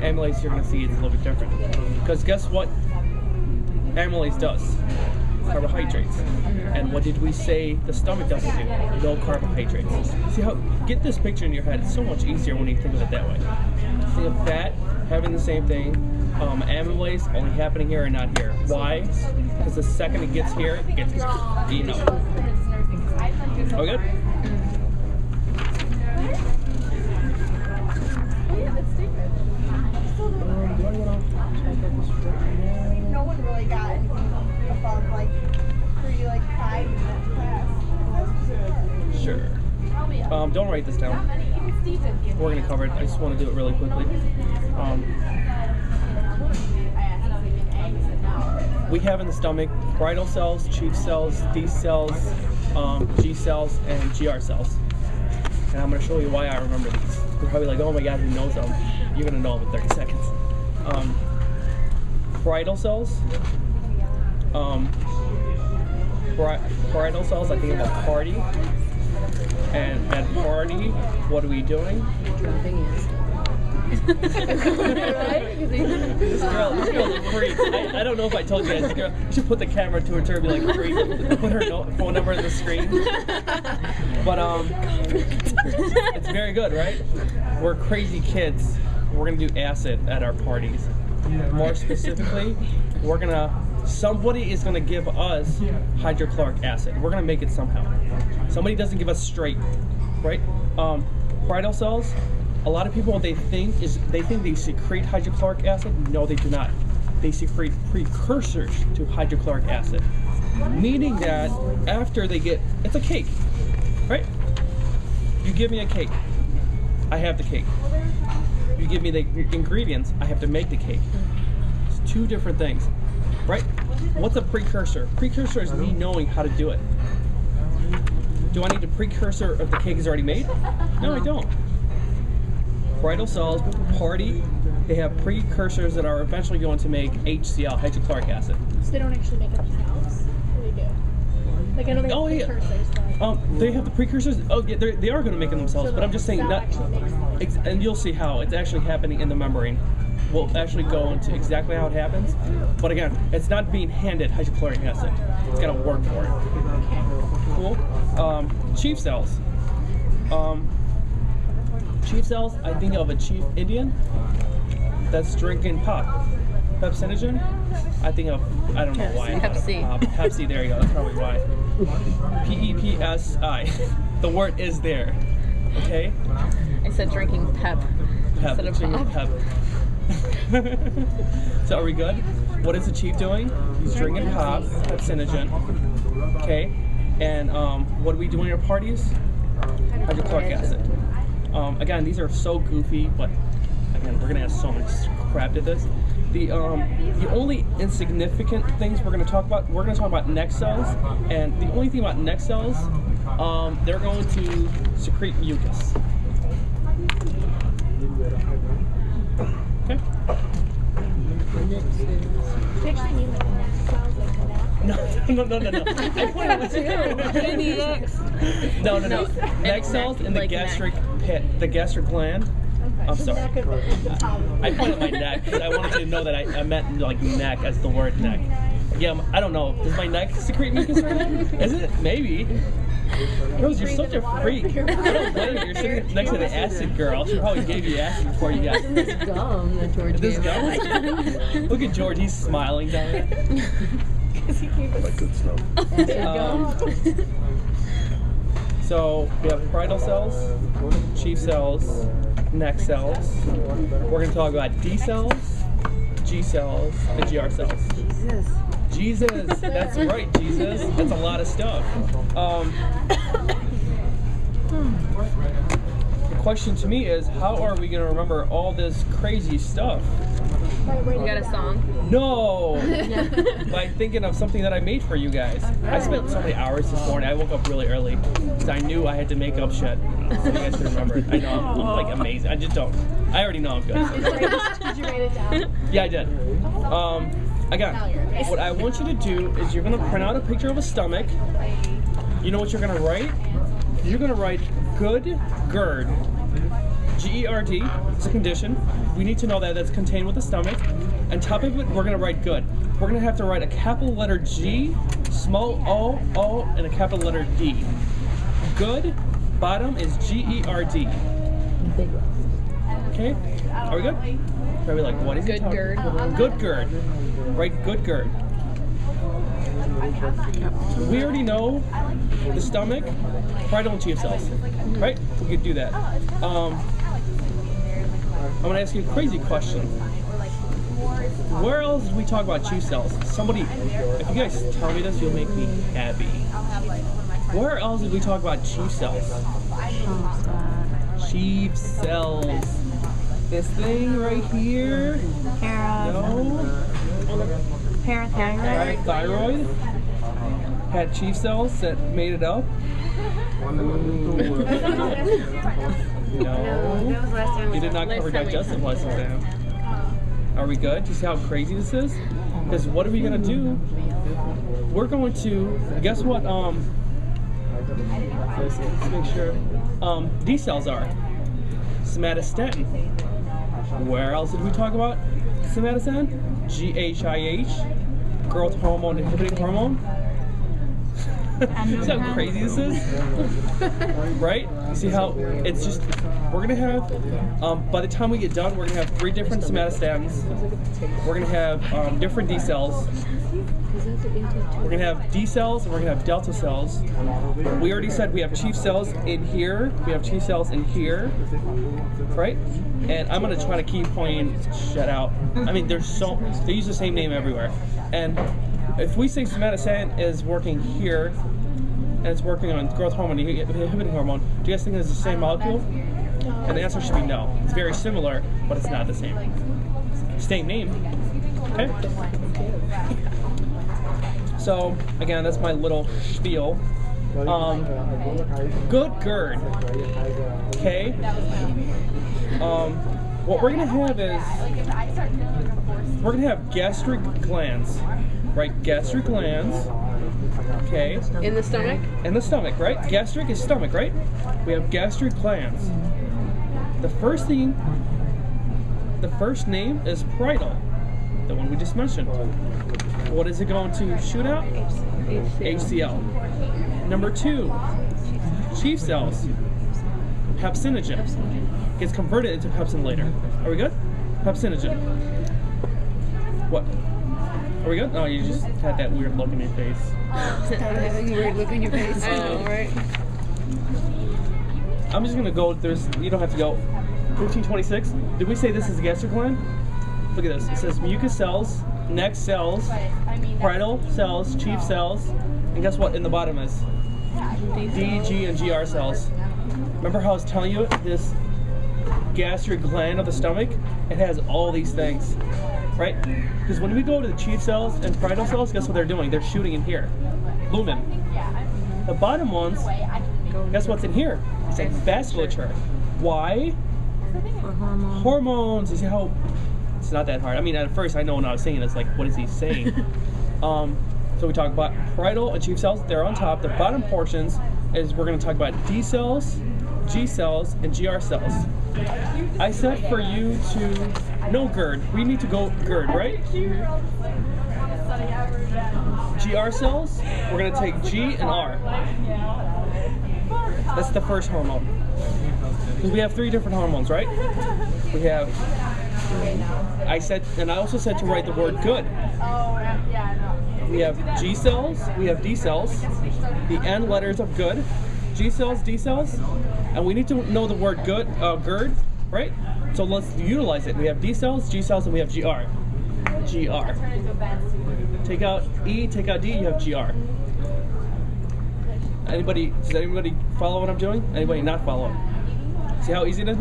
amylase you're going to see is a little bit different. Because guess what amylase does? Carbohydrates. And what did we say the stomach doesn't do? No carbohydrates. See how, get this picture in your head. It's so much easier when you think of it that way. Think of fat having the same thing. Amylase only happening here and not here. Why? Because the second it gets here, it gets eaten up. Oh, good? No one really got anything above like 5 minutes class. Sure. Don't write this down. We're going to cover it. I just want to do it really quickly. We have in the stomach parietal cells, chief cells, D cells, G cells, and GR cells. And I'm going to show you why I remember these. You're probably like, oh my god, who knows them? You're going to know them in 30 seconds. Parietal cells. Parietal cells, I think of a party. And at party, what are we doing? Dropping in. This girl's a freak. I don't know if I told you guys, this girl, you should put the camera to her and be like, freak, put her phone number on the screen. But it's very good, right? We're crazy kids. We're gonna do acid at our parties. More specifically, somebody is gonna give us hydrochloric acid. We're gonna make it somehow. Somebody doesn't give us straight, right? Parietal cells, a lot of people, they think they secrete hydrochloric acid. No, they do not. They secrete precursors to hydrochloric acid. Meaning that after they get, it's a cake, right? You give me a cake, I have the cake. You give me the ingredients, I have to make the cake. It's two different things, right? What's a precursor? Precursor is me knowing how to do it. Do I need a precursor if the cake is already made? No, I don't. Parietal cells, they have precursors that are eventually going to make HCl, hydrochloric acid. So they don't actually make it themselves? Or they do? Like I know they have precursors, but... they have the precursors. Oh, yeah, they are going to make it themselves, So but I'm just saying that, and you'll see how it's actually happening in the membrane. We'll actually go into exactly how it happens. But again, it's not being handed hydrochloric acid. It's got to work for it. Cool. Chief cells. Chief cells, I think of a chief Indian that's drinking pop. Pepsinogen, I think of, I don't know why. Pepsi. Pepsi, there you go, that's probably why. P-E-P-S-I. The word is there, okay? I said drinking pep instead of drinking pop. pep. So are we good? What is the chief doing? He's drinking pop, Pepsinogen, okay? And what are we doing at parties? Hydrochloric acid. Again, these are so goofy, but again, we're gonna have so much crap to this. The only insignificant things we're gonna talk about neck cells, and the only thing about neck cells, they're going to secrete mucus. Okay. They actually need like neck cells, like that. No. I No. Neck cells in the like gastric pit, the gastric gland. I'm sorry. I pointed at my neck because I wanted you to know that I meant like neck as the word neck. Yeah, I don't know. Does my neck secrete mucus right now? Is it? Maybe. Rose, you're such a freak. I don't blame you. You're sitting next to the acid girl. She probably gave you acid before you got This gum that George this gave gum. us. Look at George. He's smiling down there. So we have parietal cells, chief cells, neck cells. We're going to talk about D cells, G cells, and GR cells. Jesus, that's right, Jesus. That's a lot of stuff. The question to me is, how are we going to remember all this crazy stuff? You got a song? No! By thinking of something that I made for you guys. I spent so many hours this morning. I woke up really early because I knew I had to make up shit so you guys could remember it. I know, I'm like amazing. I just don't. I already know I'm good. So. Did you write it down? Yeah, I did. Again, what I want you to do is you're going to print out a picture of a stomach. You know what you're going to write? You're going to write good GERD, GERD is a condition. We need to know that that's contained with the stomach. On top of it, we're going to write good. We're going to have to write a capital letter G, small O, and a capital letter D. Good, bottom is GERD. Okay, are we good? Probably like, what is Good GERD. Good GERD. Right, good GERD. We already know the stomach, parietal and chief cells, right? We could do that. I'm going to ask you a crazy question. Where else did we talk about chief cells? Somebody, if you guys tell me this, you'll make me happy. Where else did we talk about chief cells? Chief cells. This thing right here. No. Parathyroid had chief cells that made it up. No. You did not cover digestive lessons, Dan. Are we good? Do you see how crazy this is? Because what are we gonna do? We're going to guess what? Let's make sure. D cells are somatostatin. Where else did we talk about somatostatin? GHIH, growth hormone inhibiting hormone. See how crazy this is? Right? You see how it's just, we're gonna have, by the time we get done, we're gonna have 3 different somatostatins. We're gonna have different D cells. We're gonna have D cells and we're gonna have delta cells. We already said we have chief cells in here. We have chief cells in here, right? And I'm gonna try to keep pointing shut out. I mean, they use the same name everywhere. And if we say somatostatin is working here and it's working on growth hormone inhibiting hormone, do you guys think it's the same molecule? And the answer should be no. It's very similar, but it's not the same. Same name. Okay. So again, that's my little spiel. Good GERD. Okay. What we're gonna have is we're gonna have gastric glands, right? Gastric glands. Okay. In the stomach? In the stomach, right? Gastric is stomach, right? We have gastric glands. The first name is parietal, the one we just mentioned. What is it going to shoot out? HCl. Number 2, chief cells. Pepsinogen. Gets converted into pepsin later. Are we good? Pepsinogen. What? Are we good? No, you just had that weird look in your face. Having a weird look in your face. I know, right? I'm just gonna go. You don't have to go. 1526. Did we say this is a gastric gland? Look at this. It says mucus cells, neck cells, parietal cells, chief cells, and guess what? In the bottom is D, G, and GR cells. Remember how I was telling you this gastric gland of the stomach? It has all these things, right? Because when we go to the chief cells and parietal cells, guess what they're doing? They're shooting in here. Lumen. The bottom ones, guess what's in here? It's like vasculature. Why? For hormones. Hormones. You see how it's not that hard. I mean, at first I know when I was saying it, it's like, what is he saying? So we talk about parietal and chief cells. They're on top. The bottom portions is we're going to talk about D cells, G cells, and GR cells. I said for you to know GERD. We need to go GERD, right? GR cells, we're going to take G and R. That's the first hormone. Because we have 3 different hormones, right? We have, I also said to write the word good. We have G cells, we have D cells, the N letters of good, G cells, D cells, and we need to know the word good, GERD, right? So let's utilize it. We have D cells, G cells, and we have GR. GR. Take out E, take out D, you have GR. Does anybody follow what I'm doing? Anybody not follow it? See how easy it is now?